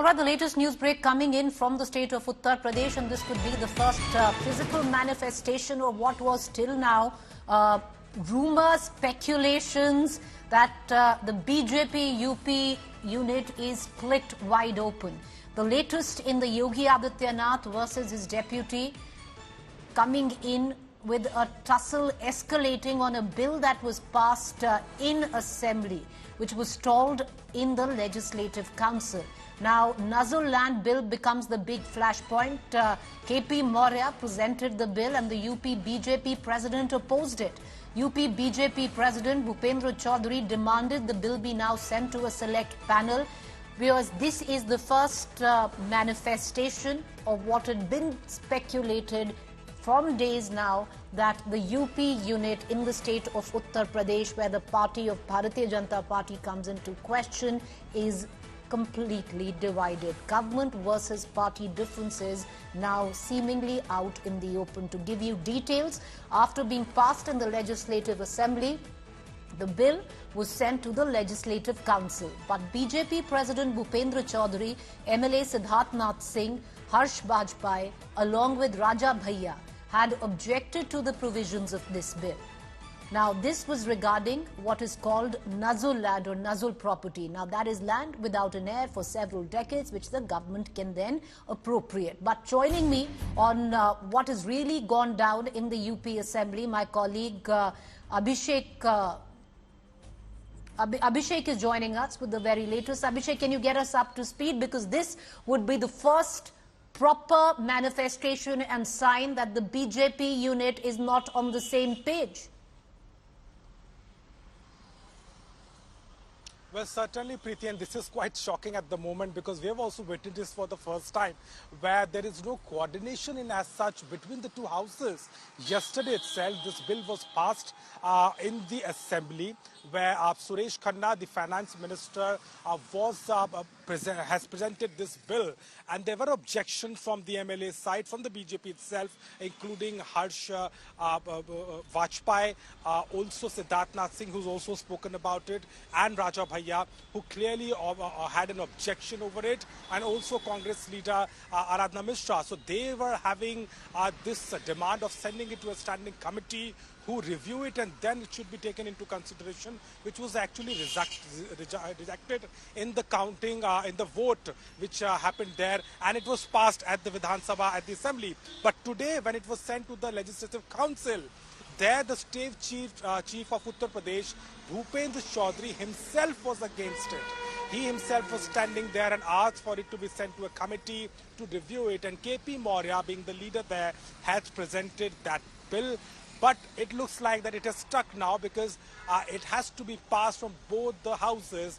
All right, the latest news break coming in from the state of Uttar Pradesh, and this could be the first physical manifestation of what was till now rumors, speculations that the BJP UP unit is split wide open. The latest in the Yogi Adityanath versus his deputy coming in with a tussle escalating on a bill that was passed in Assembly, which was stalled in the Legislative Council. Now, Nazul land bill becomes the big flashpoint. KP Maurya presented the bill and the UP BJP president opposed it. UP BJP president Bhupendra Chaudhary demanded the bill be now sent to a select panel, because this is the first manifestation of what had been speculated from days now, that the UP unit in the state of Uttar Pradesh, where the party of Bharatiya Janata Party comes into question, is completely divided. Government versus party differences now seemingly out in the open. To give you details, after being passed in the Legislative Assembly, the bill was sent to the Legislative Council. But BJP President Bhupendra Chaudhary, MLA Siddharth Nath Singh, Harsh Bajpai, along with Raja Bhaiya, had objected to the provisions of this bill. Now, this was regarding what is called Nazul land or Nazul property. Now, that is land without an heir for several decades, which the government can then appropriate. But joining me on what has really gone down in the UP Assembly, my colleague Abhishek is joining us with the very latest. Abhishek, can you get us up to speed? Because this would be the first proper manifestation and sign that the BJP unit is not on the same page. Well, certainly, Preeti, and this is quite shocking at the moment, because we have also witnessed this for the first time, where there is no coordination in as such between the two houses. Yesterday itself, this bill was passed in the Assembly, where Suresh Khanna, the finance minister, has presented this bill, and there were objections from the MLA side, from the BJP itself, including Harsh Vajpai, also Siddharth Nath Singh, who's also spoken about it, and Raja Bhaiya, who clearly had an objection over it, and also Congress leader Aradhana Mishra. So they were having this demand of sending it to a standing committee who review it, and then it should be taken into consideration, which was actually rejected in the counting, in the vote which happened there, and it was passed at the Vidhan Sabha, at the Assembly. But today, when it was sent to the Legislative Council, there the state chief of Uttar Pradesh, Bhupendra Chaudhary, himself was against it. He himself was standing there and asked for it to be sent to a committee to review it, and KP Maurya, being the leader there, has presented that bill. But it looks like that it has stuck now, because it has to be passed from both the houses.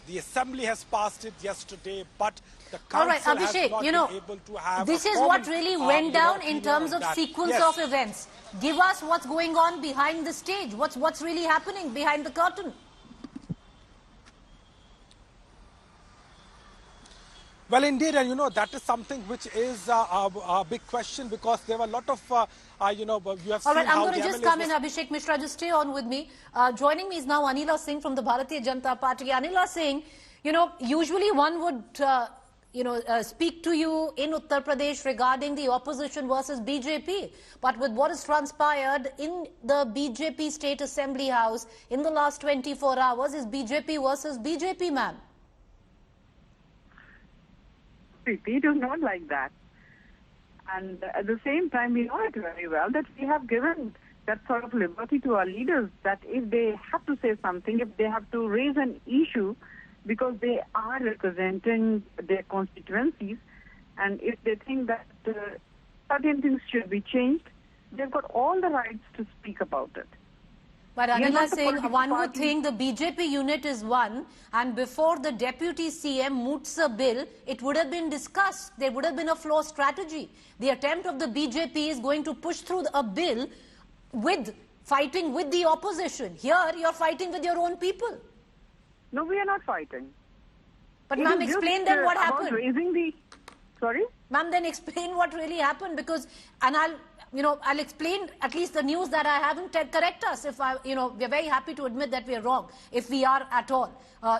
The Assembly has passed it yesterday, but the Council has not been able to have. This is what really went down in terms of sequence of events. Give us what's going on behind the stage. What's really happening behind the curtain? Well, indeed, and that is something which is a big question, because there were a lot of, you have seen. All right, I'm going to MLAs just come in, Abhishek Mishra, just stay on with me. Joining me is now Anila Singh from the Bharatiya Janata Party. Anila Singh, usually one would, speak to you in Uttar Pradesh regarding the opposition versus BJP. But with what has transpired in the BJP State Assembly House in the last 24 hours is BJP versus BJP, ma'am. It is not like that. And at the same time, we know it very well that we have given that sort of liberty to our leaders, that if they have to say something, if they have to raise an issue, because they are representing their constituencies, and if they think that certain things should be changed, they've got all the rights to speak about it. But Anila saying one would think the BJP unit is one, and before the deputy CM moots a bill, it would have been discussed. There would have been a floor strategy. The attempt of the BJP is going to push through a bill with fighting with the opposition. Here, you're fighting with your own people. No, we are not fighting. But ma'am, explain then what happened. Raising the... Sorry? Ma'am, then explain what really happened, because, and I'll explain at least the news that I haven't. Correct us if we're very happy to admit that we're wrong, if we are at all,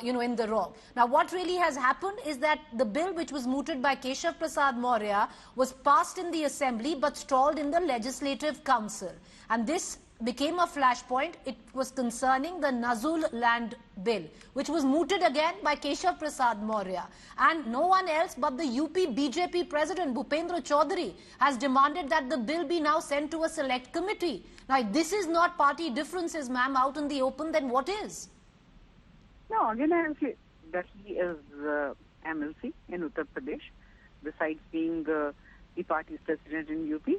in the wrong. Now, what really has happened is that the bill which was mooted by Keshav Prasad Maurya was passed in the Assembly but stalled in the Legislative Council. And this became a flashpoint. It was concerning the Nazul land bill, which was mooted again by Keshav Prasad Maurya. And no one else but the UP BJP President Bhupendra Chaudhary has demanded that the bill be now sent to a select committee. Now, if this is not party differences, ma'am, out in the open, then what is? No, again, I say that he is MLC in Uttar Pradesh, besides being the party's president in UP.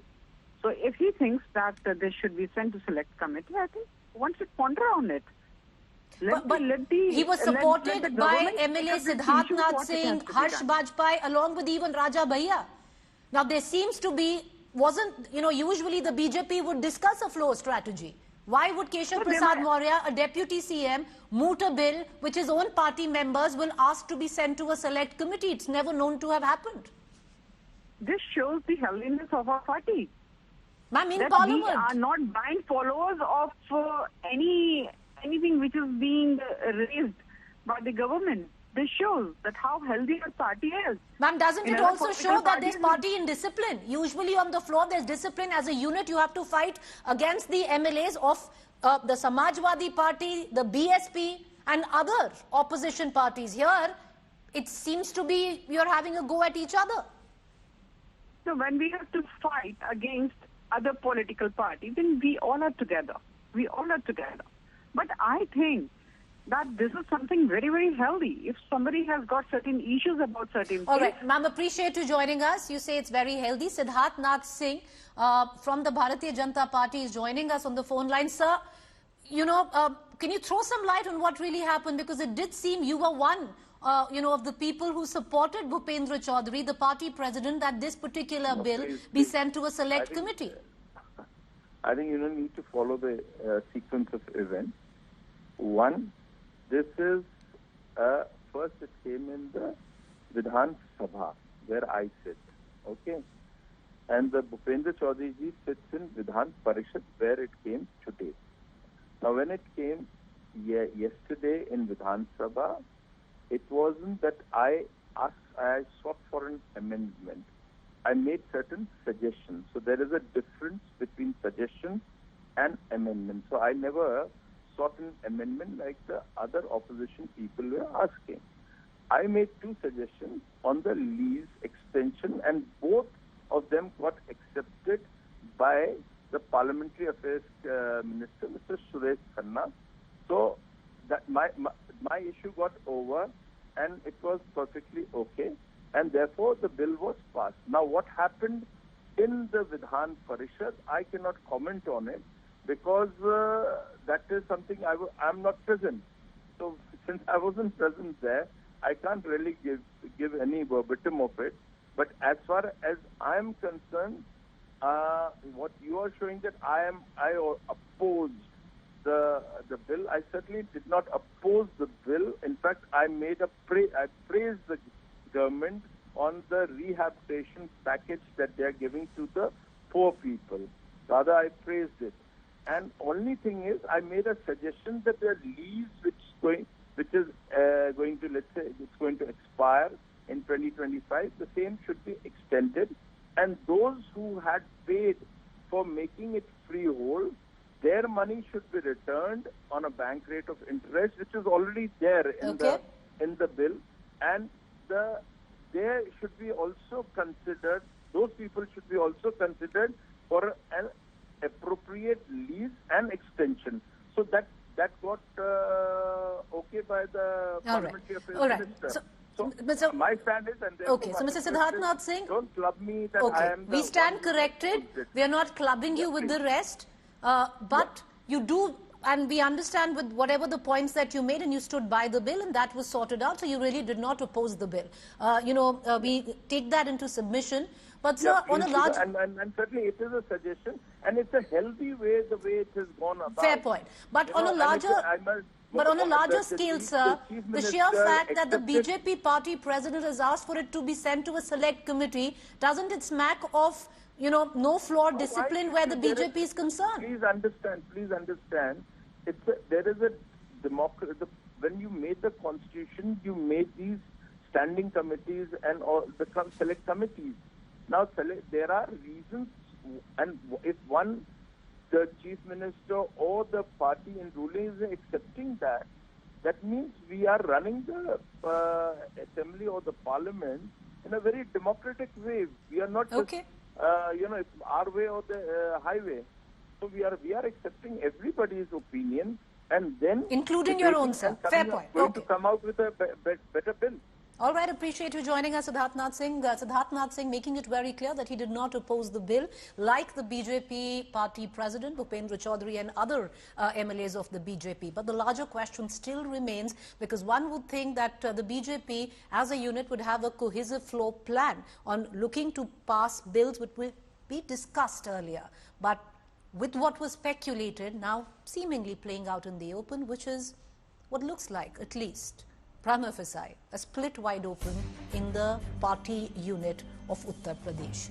So if he thinks that this should be sent to select committee, I think one should ponder on it. He was supported by MLA Siddharth Nath Singh, Harsh Bajpai, along with even Raja Bhaiya. Now there seems to be, usually the BJP would discuss a flow strategy. Why would Keshav Prasad Maurya, a deputy CM, moot a bill which his own party members will ask to be sent to a select committee? It's never known to have happened. This shows the healthiness of our party. Ma'am, in that Parliament, we are not blind followers of anything which is being raised by the government. This shows that how healthy our party is. Ma'am, doesn't it also show that there's party indiscipline? Usually on the floor there's discipline. As a unit you have to fight against the MLAs of the Samajwadi Party, the BSP and other opposition parties. Here it seems to be you're having a go at each other. So when we have to fight against other political parties, then we all are together. We all are together. But I think that this is something very, very healthy. If somebody has got certain issues about certain things. All right, ma'am, appreciate you joining us. You say it's very healthy. Siddharth Nath Singh from the Bharatiya Janata Party is joining us on the phone line. Sir, can you throw some light on what really happened? Because it did seem you were one of the people who supported Bhupendra Chaudhary, the party president, that this particular bill be sent to a select committee. I think you don't need to follow the sequence of events. One, this is, first it came in the Vidhan Sabha, where I sit, okay? And the Bhupendra Chaudhary ji sits in Vidhan Parishad, where it came today. Now when it came yesterday in Vidhan Sabha, it wasn't that I sought for an amendment. I made certain suggestions. So there is a difference between suggestions and amendment. So I never sought an amendment like the other opposition people were asking. I made two suggestions on the lease extension, and both of them got accepted by the Parliamentary Affairs Minister, Mr. Suresh Khanna. So that my issue got over, and it was perfectly okay, and therefore the bill was passed. Now what happened in the Vidhan Parishad, I cannot comment on it because that is something I'm not present. So since I wasn't present there, I can't really give any verbatim of it. But as far as I'm concerned, what you are showing that I opposed the bill. I certainly did not oppose the bill. In fact, I praised the government on the rehabilitation package that they are giving to the poor people. Rather, I praised it. And only thing is, I made a suggestion that the lease which is going to, let's say, it's going to expire in 2025, the same should be extended. And those who had paid for making it freehold, their money should be returned on a bank rate of interest, which is already there in the bill, and they should be also considered. Those people should be also considered for an appropriate lease and extension. So that got okay by the Parliamentary Affairs Minister. So my stand is, and so Mr. Siddharth Nath Singh, don't club me that I am. We stand corrected. We are not clubbing you with the rest. But you do, and we understand with whatever the points that you made, and you stood by the bill, and that was sorted out, so you really did not oppose the bill. We take that into submission. But sir, on a large... And certainly it is a suggestion, and it's a healthy way, the way it has gone about. Fair point. But on a larger... But on a larger The scale, chief- sir, chief the sheer minister fact that the accepted- BJP party president has asked for it to be sent to a select committee, doesn't it smack of, no floor discipline Why where the there BJP is concerned? Please understand. There is a democracy. When you made the constitution, you made these standing committees and all the select committees. Now, there are reasons, and if the chief minister or the party in ruling is accepting that, that means we are running the assembly or the parliament in a very democratic way. We are not just, Okay. it's our way or the highway. So we are accepting everybody's opinion, and then Including your own, sir. Fair point. Going Okay. to come out with a better bill. All right, appreciate you joining us, Siddharth Singh. Siddharth Singh making it very clear that he did not oppose the bill, like the BJP party president, Bhupendra Chaudhary, and other MLAs of the BJP. But the larger question still remains, because one would think that the BJP as a unit would have a cohesive floor plan on looking to pass bills which will be discussed earlier. But with what was speculated now seemingly playing out in the open, which is what looks like, at least prima facie, a split wide open in the party unit of Uttar Pradesh.